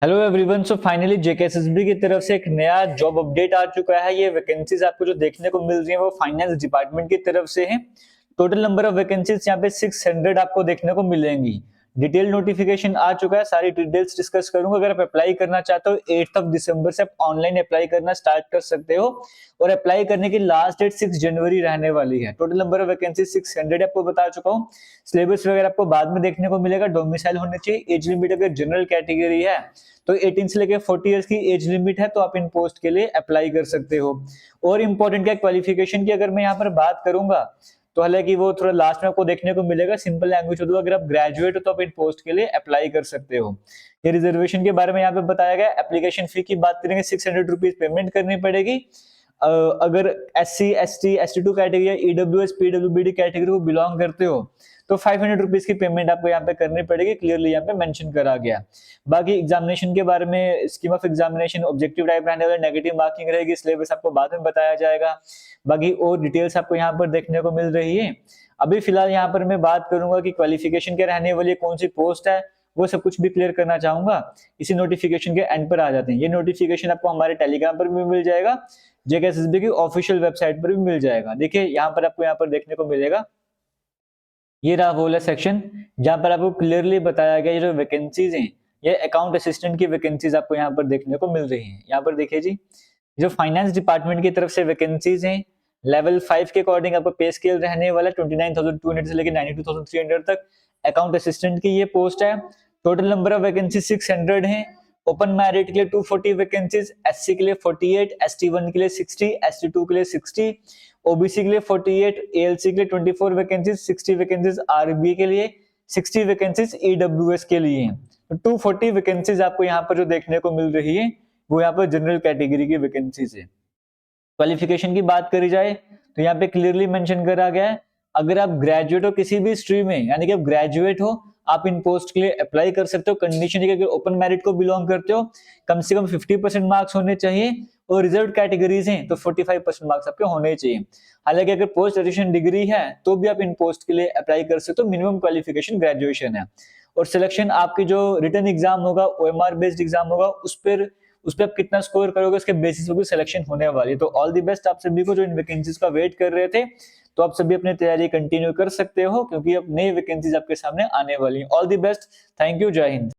Hello everyone. So finally JKSSB की तरफ से एक नया जॉब अपडेट आ चुका है। ये वैकेंसीज आपको जो देखने को मिल रही है वो फाइनेंस डिपार्टमेंट की तरफ से है। टोटल नंबर ऑफ वैकेंसीज यहाँ पे 600 आपको देखने को मिलेंगी। डिटेल नोटिफिकेशन आ चुका है, सारी डिटेल्स डिस्कस करूंगा। अगर आप अप्लाई करना चाहते हो 8 दिसंबर से आप ऑनलाइन अप्लाई करना स्टार्ट कर सकते हो और अप्लाई करने की लास्ट डेट 6 जनवरी रहने वाली है। टोटल नंबर ऑफ वैकेंसी 600 आपको बता चुका हूँ। सिलेबस वगैरह आपको बाद में देखने को मिलेगा। डोमिसाइल होने चाहिए। एज लिमिट अगर जनरल कैटेगरी है तो 18 से लेकर 40 इयर्स की एज लिमिट है, तो आप इन पोस्ट के लिए अप्लाई कर सकते हो। और इंपॉर्टेंट क्या क्वालिफिकेशन की अगर मैं यहाँ पर बात करूंगा तो हालांकि वो थोड़ा लास्ट में आपको देखने को मिलेगा। सिंपल लैंग्वेज हो तो अगर आप ग्रेजुएट हो तो आप इन पोस्ट के लिए अप्लाई कर सकते हो। ये रिजर्वेशन के बारे में यहाँ पे बताया गया। एप्लीकेशन फी की बात करेंगे, 600 रुपीज पेमेंट करनी पड़ेगी। अगर SC ST ST2 कैटेगरी या EWS PWBD कैटेगरी को बिलोंग करते हो तो 500 रुपीज की पेमेंट आपको यहाँ पे करनी पड़ेगी। क्लियरली यहाँ पे मेंशन करा गया। बाकी एग्जामिनेशन के बारे में, scheme of examination objective type रहने वाला, नेगेटिव मार्किंग रहेगी। सिलेबस आपको बाद में बताया जाएगा। बाकी और डिटेल्स आपको यहाँ पर देखने को मिल रही है। अभी फिलहाल यहाँ पर मैं बात करूंगा कि क्वालिफिकेशन क्या रहने वाली है, कौन सी पोस्ट है, वो सब कुछ भी क्लियर करना चाहूंगा। इसी नोटिफिकेशन के एंड पर आ जाते हैं। ये नोटिफिकेशन आपको हमारे टेलीग्राम पर भी मिल जाएगा, जेकेएसएसबी की ऑफिशियल वेबसाइट पर भी मिल जाएगा। देखिए यहाँ पर आपको यहाँ पर देखने को मिलेगा, ये रहा वो वाला सेक्शन जहां पर आपको क्लियरली बताया गया ये जो वैकेंसीज हैं, ये अकाउंट असिस्टेंट की वैकेंसीज आपको यहाँ पर देखने को मिल रही हैं। यहाँ पर देखिए जी, जो फाइनेंस डिपार्टमेंट की तरफ से वैकेंसीज हैं, लेवल 5 के अकॉर्डिंग आपको पे स्केल रहने वाला 29,200 से लेकर 92,300 तक। अकाउंट असिस्टेंट की ये पोस्ट है। टोटल नंबर ऑफ वैकेंसी 600 है। ओपन मेरिट के लिए 240 वैकेंसीज, SC के लिए 48, ST1 के लिए 60, ST2 के लिए 60, ओबीसी के लिए 48, ALC के लिए 24 वैकेंसीज, 60 वैकेंसीज आरबीए के लिए, 60 वैकेंसीज ईडब्ल्यूएस के लिए। तो 240 वैकेंसीज आपको यहाँ पर जो देखने को मिल रही है वो यहाँ पर जनरल कैटेगरी की वैकेंसीज है। क्वालिफिकेशन की बात करी जाए तो यहाँ पे क्लियरली मेंशन करा गया है, अगर आप ग्रेजुएट हो किसी भी स्ट्रीम में, यानी कि आप ग्रेजुएट हो, आप इन पोस्ट के लिए अप्लाई कर सकते हो। कंडीशन है कि अगर ओपन मेरिट को बिलोंग करते हो कम से कम 50% मार्क्स होने चाहिए, और रिजर्व कैटेगरीज हैं तो 45% मार्क्स आपके होने चाहिए। हालांकि अगर पोस्ट ग्रेजुएशन डिग्री है तो भी आप इन पोस्ट के लिए अप्लाई कर सकते हो। मिनिमम क्वालिफिकेशन ग्रेजुएशन है। और सिलेक्शन आपकी जो रिटन एग्जाम होगा, OMR बेस्ड एग्जाम होगा, उस पर आप कितना स्कोर करोगे उसके बेसिस पे भी सिलेक्शन होने वाली है। तो ऑल दी बेस्ट आप सभी को जो इन वैकेंसीज का वेट कर रहे थे। तो आप सभी अपनी तैयारी कंटिन्यू कर सकते हो क्योंकि अब नई वैकेंसीज आपके सामने आने वाली है। All the best. Thank you. जय हिंद।